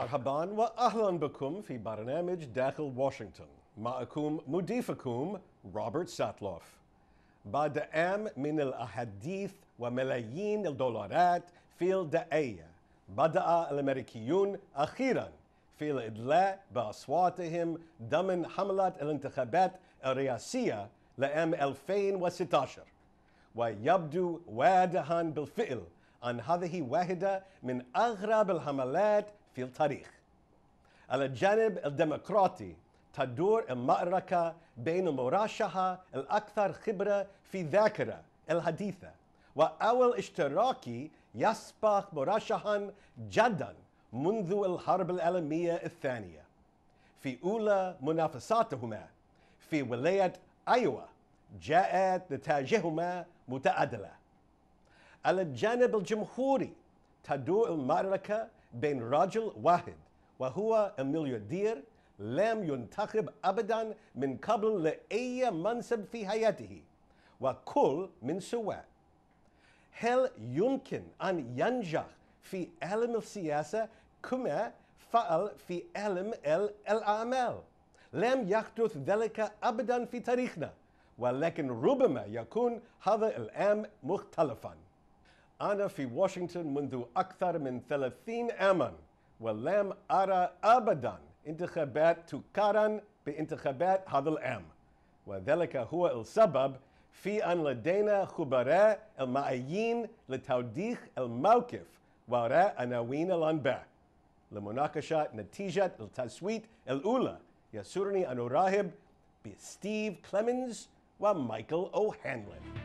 مرحبا وأهلا بكم في برنامج داخل واشنطن. معكم مضيفكم روبرت ساتلوف. بعد عام من الأحاديث وملايين الدولارات في الدعاية، بدأ الأمريكيون أخيرا في الإدلاء بأصواتهم ضمن حملة الانتخابات الرئاسية لعام 2016، ويبدو واضحا بالفعل أن هذه واحدة من أغرب الحملات في التاريخ. على الجانب الديمقراطي تدور المعركة بين المرشحة الأكثر خبرة في الذاكرة الحديثة وأول اشتراكي يسبق مرشحا جدا منذ الحرب العالمية الثانية. في أولى منافساتهما في ولاية أيوة جاءت نتائجهما متعادلة. على الجانب الجمهوري تدور المعركة بين رجل واحد وهو الملياردير لم ينتخب أبدا من قبل لأي منصب في حياته وكل من سواء. هل يمكن أن ينجح في علم السياسة كما فعل في علم الأعمال؟ لم يحدث ذلك أبدا في تاريخنا، ولكن ربما يكون هذا العام مختلفا. أنا في واشنطن منذ أكثر من 30 عاما ولم أرى أبدا انتخابات تقارن بانتخابات هذا العام، وذلك هو السبب في أن لدينا خبراء المعيين لتوضيح الموقف وراء عناوين الأنباء. لمناقشة نتيجة التصويت الأولى يسرني أن أرحب بستيف كليمنز ومايكل أوهانلون.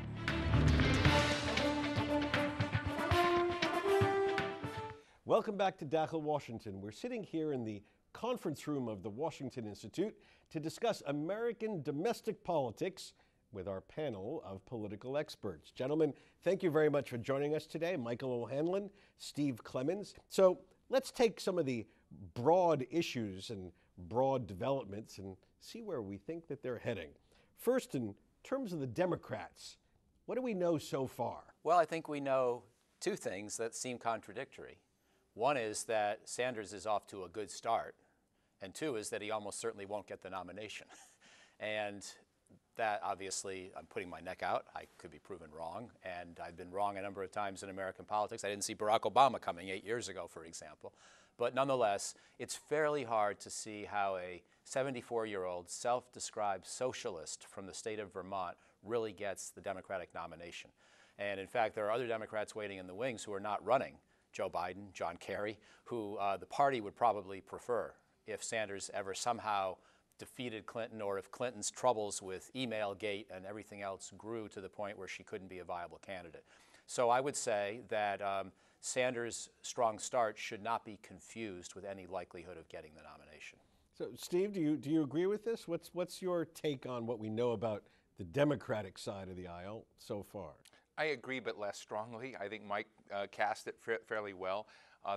Welcome back to Dakhel, Washington. We're sitting here in the conference room of the Washington Institute to discuss American domestic politics with our panel of political experts. Gentlemen, thank you very much for joining us today. Michael O'Hanlon, Steve Clemens. So let's take some of the broad issues and broad developments and see where we think that they're heading. First, in terms of the Democrats, what do we know so far? Well, I think we know two things that seem contradictory. One is that Sanders is off to a good start, and two is that he almost certainly won't get the nomination. And that, obviously, I'm putting my neck out. I could be proven wrong, and I've been wrong a number of times in American politics. I didn't see Barack Obama coming 8 years ago, for example. But nonetheless, it's fairly hard to see how a 74-year-old self-described socialist from the state of Vermont really gets the Democratic nomination. And in fact, there are other Democrats waiting in the wings who are not running. Joe Biden, John Kerry, who the party would probably prefer if Sanders ever somehow defeated Clinton, or if Clinton's troubles with Emailgate and everything else grew to the point where she couldn't be a viable candidate. So I would say that Sanders' strong start should not be confused with any likelihood of getting the nomination. So Steve, do you agree with this? What's your take on what we know about the Democratic side of the aisle so far? I agree, but less strongly. I think Mike cast it fairly well,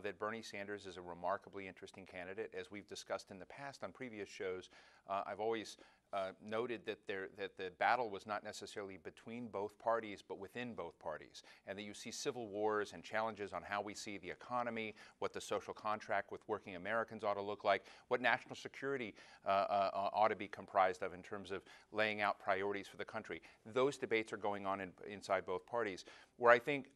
that Bernie Sanders is a remarkably interesting candidate. As we've discussed in the past on previous shows, I've always noted that the battle was not necessarily between both parties, but within both parties, and that you see civil wars and challenges on how we see the economy, what the social contract with working Americans ought to look like, what national security ought to be comprised of in terms of laying out priorities for the country. Those debates are going on inside both parties. Where I think,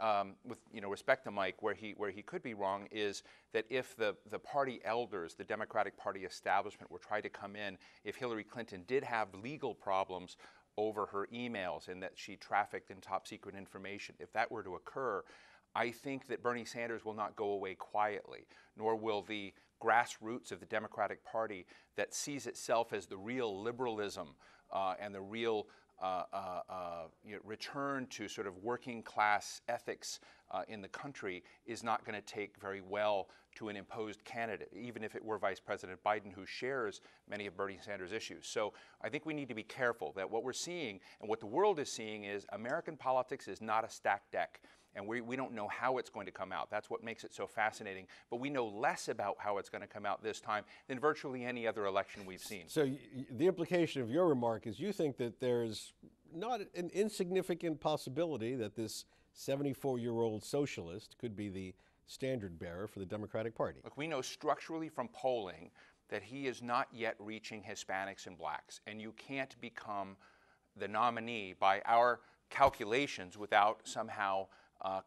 with respect to Mike, where he could be wrong is that if the party elders, the Democratic Party establishment, were trying to come in, if Hillary Clinton did have legal problems over her emails and that she trafficked in top secret information, if that were to occur, I think that Bernie Sanders will not go away quietly, nor will the grassroots of the Democratic Party that sees itself as the real liberalism and the real return to sort of working class ethics in the country is not going to take very well to an imposed candidate, even if it were Vice President Biden, who shares many of Bernie Sanders' issues. So I think we need to be careful that what we're seeing and what the world is seeing is American politics is not a stacked deck. And we don't know how it's going to come out. That's what makes it so fascinating. But we know less about how it's going to come out this time than virtually any other election we've seen. So the implication of your remark is you think that there's not an insignificant possibility that this 74-year-old socialist could be the standard bearer for the Democratic Party. Look, we know structurally from polling that he is not yet reaching Hispanics and blacks, and you can't become the nominee by our calculations without somehow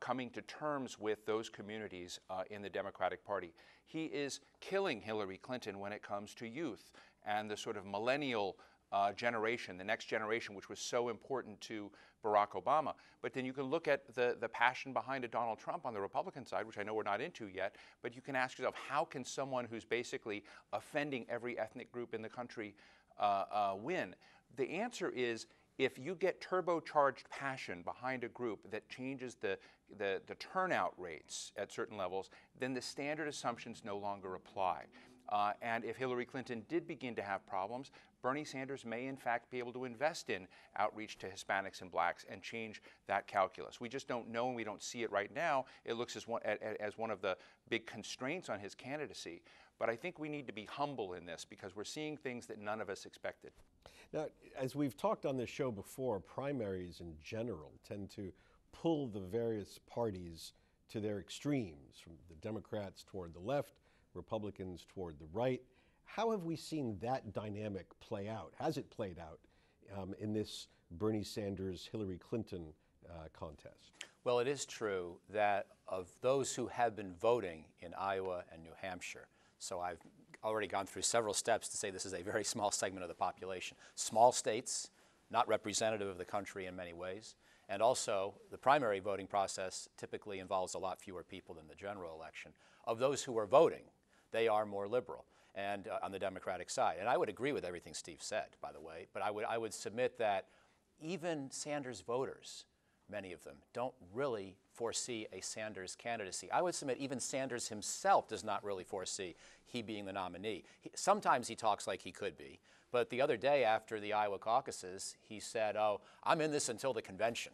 coming to terms with those communities in the Democratic Party. He is killing Hillary Clinton when it comes to youth and the sort of millennial generation, the next generation, which was so important to Barack Obama. But then you can look at the passion behind a Donald Trump on the Republican side, which I know we're not into yet, but you can ask yourself, how can someone who's basically offending every ethnic group in the country win? The answer is, if you get turbocharged passion behind a group that changes the turnout rates at certain levels, then the standard assumptions no longer apply. And if Hillary Clinton did begin to have problems, Bernie Sanders may in fact be able to invest in outreach to Hispanics and blacks and change that calculus. We just don't know, and we don't see it right now. It looks as one of the big constraints on his candidacy. But I think we need to be humble in this because we're seeing things that none of us expected. Now, as we've talked on this show before, primaries in general tend to pull the various parties to their extremes, from the Democrats toward the left, Republicans toward the right. How have we seen that dynamic play out? Has it played out in this Bernie Sanders-Hillary Clinton contest? Well, it is true that of those who have been voting in Iowa and New Hampshire, so I've already gone through several steps to say this is a very small segment of the population. Small states, not representative of the country in many ways, and also the primary voting process typically involves a lot fewer people than the general election. Of those who are voting, they are more liberal and on the Democratic side. And I would agree with everything Steve said, by the way, but I would submit that even Sanders voters, many of them, don't really foresee a Sanders candidacy. I would submit even Sanders himself does not really foresee he being the nominee. Sometimes he talks like he could be, but the other day after the Iowa caucuses, he said, oh, I'm in this until the convention,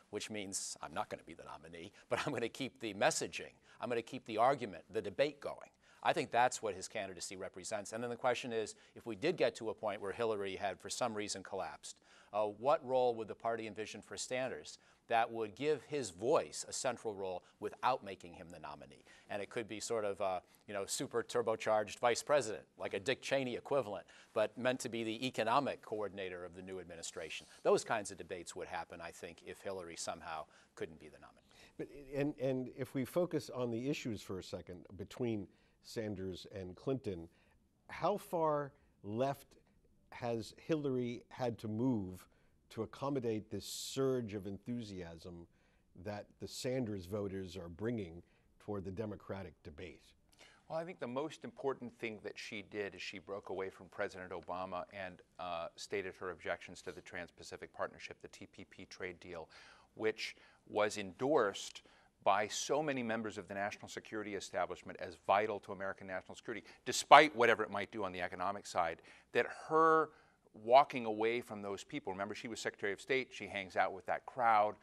which means I'm not going to be the nominee, but I'm going to keep the messaging. I'm going to keep the argument, the debate going. I think that's what his candidacy represents. And then the question is, if we did get to a point where Hillary had for some reason collapsed, what role would the party envision for Sanders that would give his voice a central role without making him the nominee? And it could be sort of super turbocharged vice president, like a Dick Cheney equivalent, but meant to be the economic coordinator of the new administration. Those kinds of debates would happen, I think, if Hillary somehow couldn't be the nominee. But, and if we focus on the issues for a second between Sanders and Clinton, how far left has Hillary had to move to accommodate this surge of enthusiasm that the Sanders voters are bringing toward the Democratic debate? Well, I think the most important thing that she did is she broke away from President Obama and stated her objections to the Trans-Pacific Partnership, the TPP trade deal, which was endorsed by so many members of the national security establishment as vital to American national security, despite whatever it might do on the economic side, that her walking away from those people, remember she was Secretary of State, she hangs out with that crowd,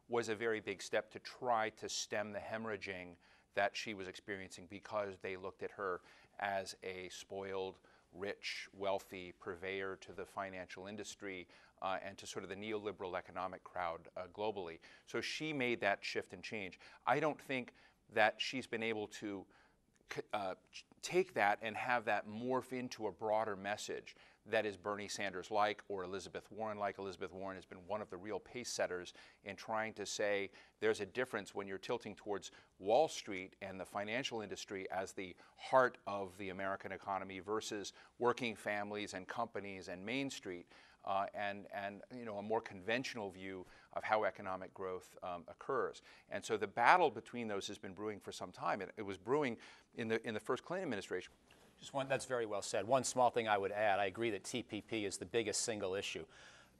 was a very big step to try to stem the hemorrhaging that she was experiencing because they looked at her as a spoiled, rich, wealthy purveyor to the financial industry and to sort of the neoliberal economic crowd globally. So she made that shift and change. I don't think that she's been able to take that and have that morph into a broader message that is Bernie Sanders-like or Elizabeth Warren-like. Elizabeth Warren has been one of the real pace setters in trying to say there's a difference when you're tilting towards Wall Street and the financial industry as the heart of the American economy versus working families and companies and Main Street. And a more conventional view of how economic growth occurs. And so the battle between those has been brewing for some time. It was brewing in the first Clinton administration. Just one, that's very well said. One small thing I would add, I agree that TPP is the biggest single issue.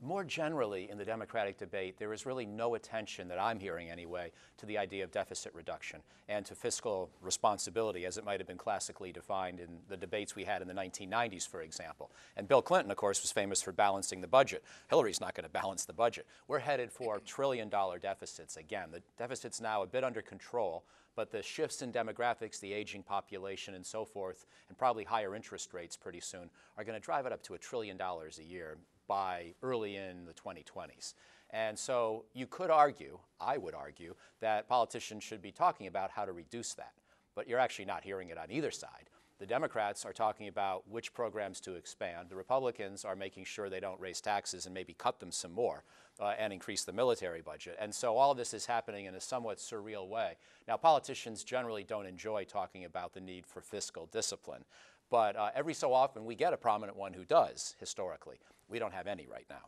More generally in the Democratic debate, there is really no attention that I'm hearing anyway to the idea of deficit reduction and to fiscal responsibility as it might have been classically defined in the debates we had in the 1990s, for example. And Bill Clinton, of course, was famous for balancing the budget. Hillary's not going to balance the budget. We're headed for trillion-dollar deficits again. The deficit's now a bit under control, but the shifts in demographics, the aging population and so forth, and probably higher interest rates pretty soon, are going to drive it up to $1 trillion a year by early in the 2020s. And so you could argue, I would argue, that politicians should be talking about how to reduce that. But you're actually not hearing it on either side. The Democrats are talking about which programs to expand. The Republicans are making sure they don't raise taxes and maybe cut them some more and increase the military budget. And so all of this is happening in a somewhat surreal way. Now, politicians generally don't enjoy talking about the need for fiscal discipline. But every so often we get a prominent one who does, historically. We don't have any right now.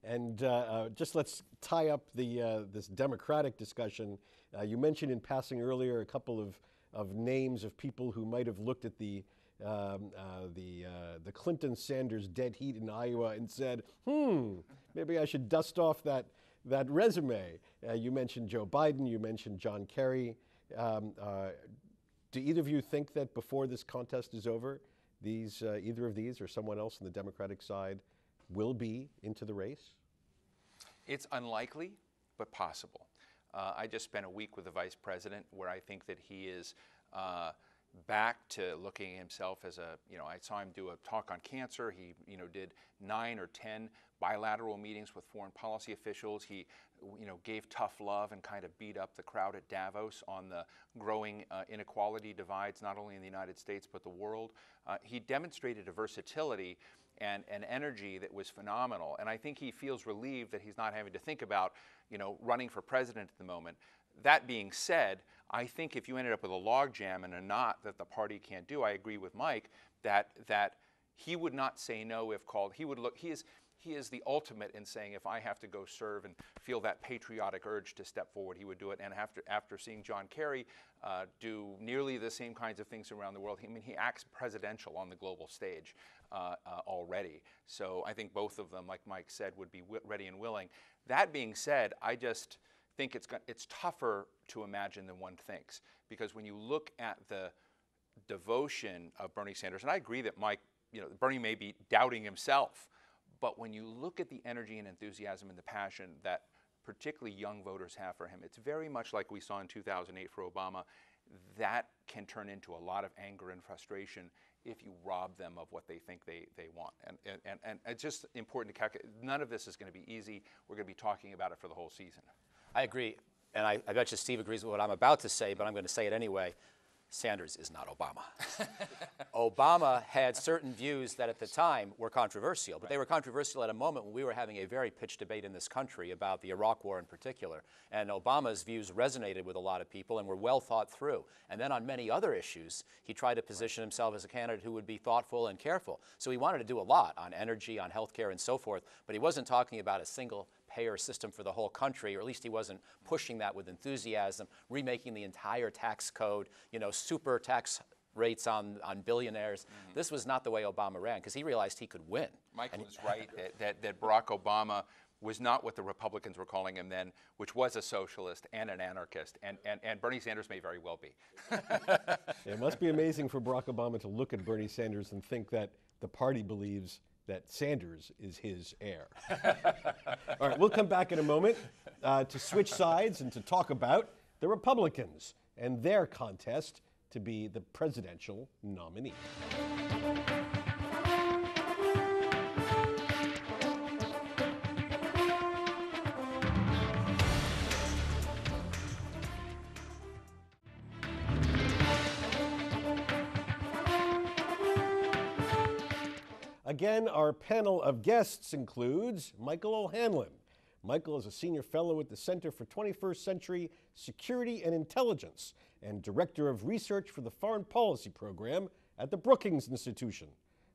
And just let's tie up this Democratic discussion. You mentioned in passing earlier a couple of names of people who might have looked at the Clinton-Sanders dead heat in Iowa and said, maybe I should dust off that resume. You mentioned Joe Biden, you mentioned John Kerry. Do either of you think that before this contest is over, either of these or someone else on the Democratic side will be into the race? It's unlikely, but possible. I just spent a week with the vice president where I think that he is back to looking at himself as I saw him do a talk on cancer. He, did 9 or 10 bilateral meetings with foreign policy officials. He, gave tough love and kind of beat up the crowd at Davos on the growing inequality divides, not only in the United States, but the world. He demonstrated a versatility and an energy that was phenomenal. And I think he feels relieved that he's not having to think about, running for president at the moment. That being said, I think if you ended up with a logjam and a knot that the party can't do, I agree with Mike that he would not say no if called. He would look. He is the ultimate in saying, if I have to go serve and feel that patriotic urge to step forward, he would do it. And after seeing John Kerry do nearly the same kinds of things around the world, he acts presidential on the global stage already. So I think both of them, like Mike said, would be ready and willing. That being said, I just think it's tougher to imagine than one thinks, because when you look at the devotion of Bernie Sanders, and I agree that Bernie may be doubting himself, but when you look at the energy and enthusiasm and the passion that particularly young voters have for him, it's very much like we saw in 2008 for Obama. That can turn into a lot of anger and frustration if you rob them of what they think they want. And it's just important to calculate. None of this is going to be easy. We're going to be talking about it for the whole season. I agree, and I bet you Steve agrees with what I'm about to say, but I'm going to say it anyway. Sanders is not Obama. Obama had certain views that at the time were controversial, but they were controversial at a moment when we were having a very pitched debate in this country about the Iraq War in particular. And Obama's views resonated with a lot of people and were well thought through. And then on many other issues, he tried to position himself as a candidate who would be thoughtful and careful. So he wanted to do a lot on energy, on healthcare, and so forth, but he wasn't talking about a single payer system for the whole country, or at least he wasn't pushing that with enthusiasm, remaking the entire tax code, super tax rates on billionaires. Mm-hmm. This was not the way Obama ran, because he realized he could win. Michael was right that Barack Obama was not what the Republicans were calling him then, which was a socialist and an anarchist, and Bernie Sanders may very well be. It must be amazing for Barack Obama to look at Bernie Sanders and think that the party believes that Sanders is his heir. All right, we'll come back in a moment to switch sides and to talk about the Republicans and their contest to be the presidential nominee. Again, our panel of guests includes Michael O'Hanlon. Michael is a senior fellow at the Center for 21st Century Security and Intelligence and director of research for the Foreign Policy Program at the Brookings Institution,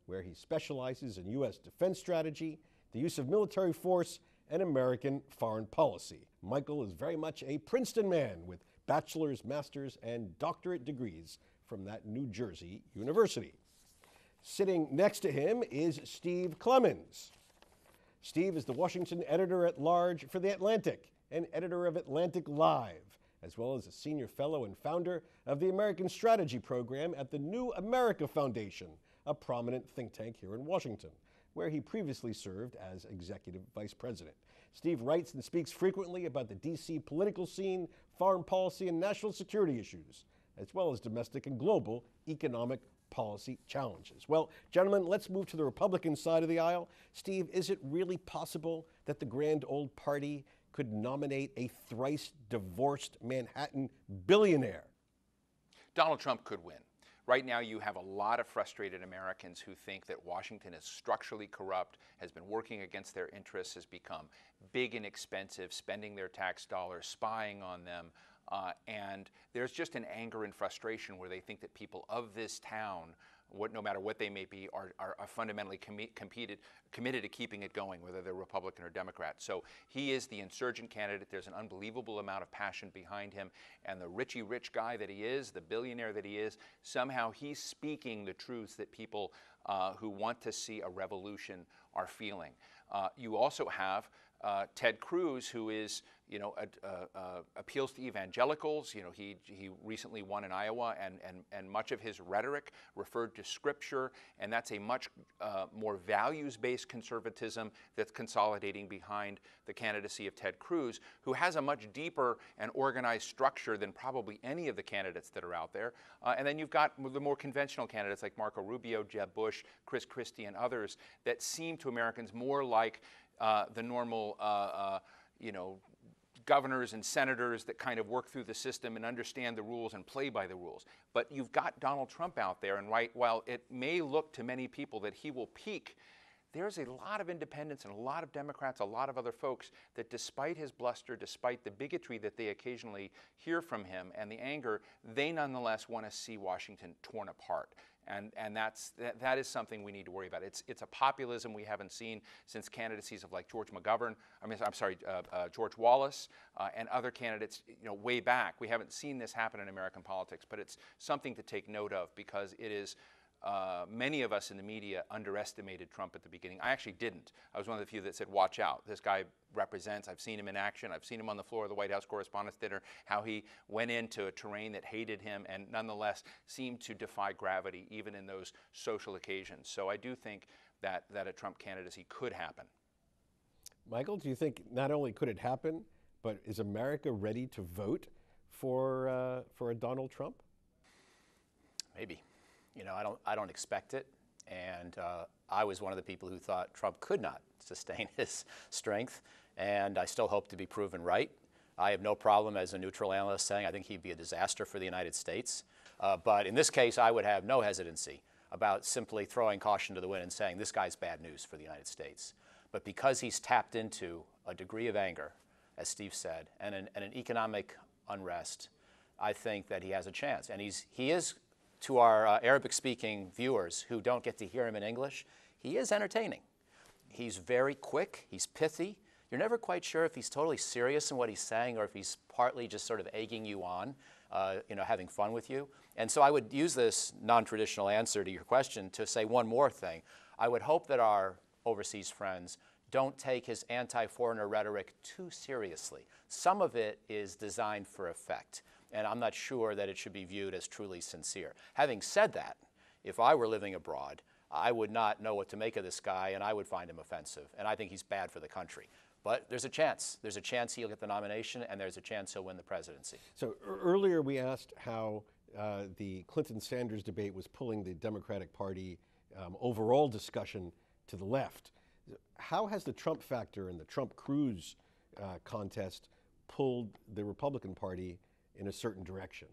where he specializes in U.S. defense strategy, the use of military force, and American foreign policy. Michael is very much a Princeton man with bachelor's, master's, and doctorate degrees from that New Jersey university. Sitting next to him is Steve Clemons. Steve is the Washington editor-at-large for The Atlantic and editor of Atlantic Live, as well as a senior fellow and founder of the American Strategy Program at the New America Foundation, a prominent think tank here in Washington, where he previously served as executive vice president. Steve writes and speaks frequently about the D.C. political scene, foreign policy, and national security issues, as well as domestic and global economic policy challenges. Well, gentlemen, let's move to the Republican side of the aisle. Steve, is it really possible that the grand old party could nominate a thrice divorced Manhattan billionaire? Donald Trump could win. Right now, you have a lot of frustrated Americans who think that Washington is structurally corrupt, has been working against their interests, has become big and expensive, spending their tax dollars, spying on them. And there's just an anger and frustration where they think that people of this town, no matter what they may be, are fundamentally committed to keeping it going, whether they're Republican or Democrat. So he is the insurgent candidate. There's an unbelievable amount of passion behind him. And the richy rich guy that he is, the billionaire that he is, somehow he's speaking the truths that people who want to see a revolution are feeling. You also have Ted Cruz, who is, appeals to evangelicals. He recently won in Iowa, and much of his rhetoric referred to Scripture, and that's a much more values-based conservatism that's consolidating behind the candidacy of Ted Cruz, who has a much deeper and organized structure than probably any of the candidates that are out there. And then you've got the more conventional candidates like Marco Rubio, Jeb Bush, Chris Christie, and others that seem to Americans more like the normal, governors and senators that kind of work through the system and understand the rules and play by the rules. But you've got Donald Trump out there, and while it may look to many people that he will peak, there's a lot of independents and a lot of Democrats, a lot of other folks that despite his bluster, despite the bigotry that they occasionally hear from him and the anger, they nonetheless want to see Washington torn apart. And that is something we need to worry about. It's a populism we haven't seen since candidacies of like George Wallace and other candidates, way back. We haven't seen this happen in American politics, but it's something to take note of because it is. Many of us in the media underestimated Trump at the beginning. I actually didn't. I was one of the few that said, watch out. This guy represents. I've seen him in action. I've seen him on the floor of the White House Correspondents' Dinner, how he went into a terrain that hated him and nonetheless seemed to defy gravity even in those social occasions. So I do think that a Trump candidacy could happen. Michael, do you think not only could it happen, but is America ready to vote for a Donald Trump? Maybe. I don't expect it, and I was one of the people who thought Trump could not sustain his strength, and I still hope to be proven right. I have no problem as a neutral analyst saying I think he'd be a disaster for the United States, but in this case I would have no hesitancy about simply throwing caution to the wind and saying this guy's bad news for the United States. But because he's tapped into a degree of anger, as Steve said, and an economic unrest, I think that he has a chance, and he is. To our Arabic-speaking viewers who don't get to hear him in English, he is entertaining. He's very quick, he's pithy. You're never quite sure if he's totally serious in what he's saying or if he's partly just sort of egging you on, having fun with you. And so I would use this non-traditional answer to your question to say one more thing. I would hope that our overseas friends don't take his anti-foreigner rhetoric too seriously. Some of it is designed for effect, and I'm not sure that it should be viewed as truly sincere. Having said that, if I were living abroad, I would not know what to make of this guy, and I would find him offensive, and I think he's bad for the country. But there's a chance. There's a chance he'll get the nomination, and there's a chance he'll win the presidency. So earlier we asked how the Clinton-Sanders debate was pulling the Democratic Party overall discussion to the left. How has the Trump factor and the Trump-Cruz contest pulled the Republican Party in a certain direction?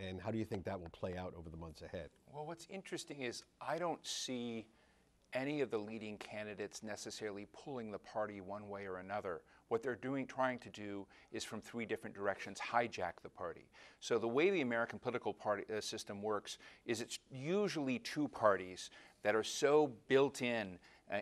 And how do you think that will play out over the months ahead? Well, what's interesting is I don't see any of the leading candidates necessarily pulling the party one way or another. What they're trying to do is from three different directions hijack the party. So the way the American political party system works is it's usually two parties that are so built in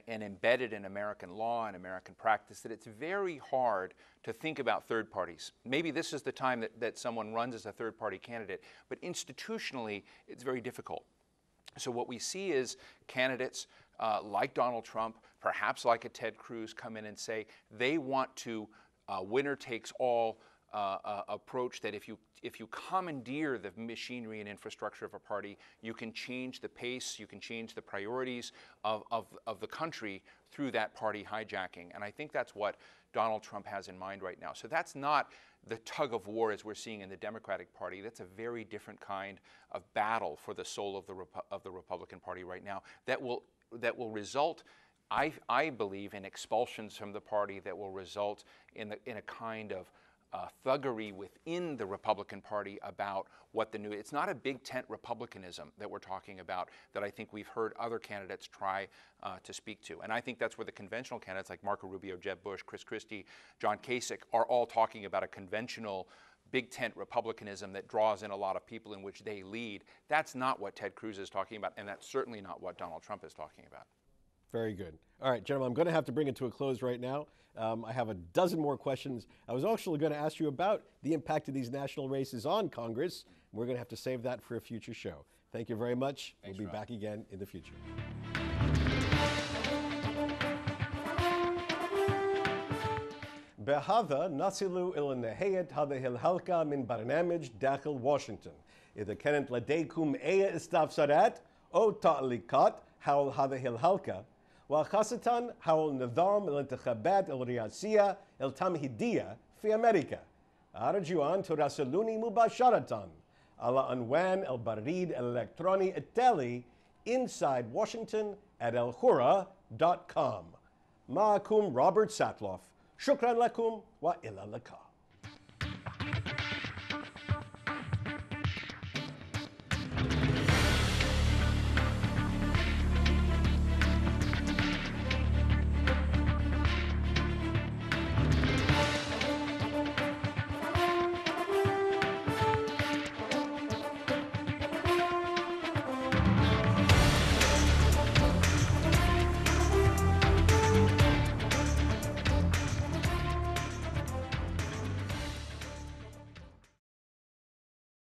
and embedded in American law and American practice that it's very hard to think about third parties. Maybe this is the time that someone runs as a third party candidate, but institutionally it's very difficult. So what we see is candidates like Donald Trump, perhaps like a Ted Cruz, come in and say they want to winner takes all approach that if you commandeer the machinery and infrastructure of a party, you can change the pace, you can change the priorities of the country through that party hijacking. And I think that's what Donald Trump has in mind right now. So that's not the tug of war as we're seeing in the Democratic Party. That's a very different kind of battle for the soul of the Republican Party right now that will result, I believe, in expulsions from the party, that will result in a kind of thuggery within the Republican Party about what the new, it's not a big tent republicanism that we're talking about that I think we've heard other candidates try to speak to. And I think that's where the conventional candidates like Marco Rubio, Jeb Bush, Chris Christie, John Kasich are all talking about a conventional big tent republicanism that draws in a lot of people in which they lead. That's not what Ted Cruz is talking about, and that's certainly not what Donald Trump is talking about. Very good. All right, gentlemen, I'm going to have to bring it to a close right now. I have a dozen more questions. I was actually going to ask you about the impact of these national races on Congress. We're going to have to save that for a future show. Thank you very much. Thanks, we'll be Rob. back again in the future. بهذا نصل إلى نهاية هذه الحلقة من برنامج داخل واشنطن. إذا كانت لديكم أي استفسارات أو تعليقات حول هذه الحلقة وخاصة حول نظام الانتخابات الرئاسية التمهيدية في أمريكا، أرجو أن تراسلوني مباشرة على عنوان البريد الإلكتروني التالي insidewashington@alhurra.com. معكم روبرت ساتلوف. شكرا لكم وإلى اللقاء.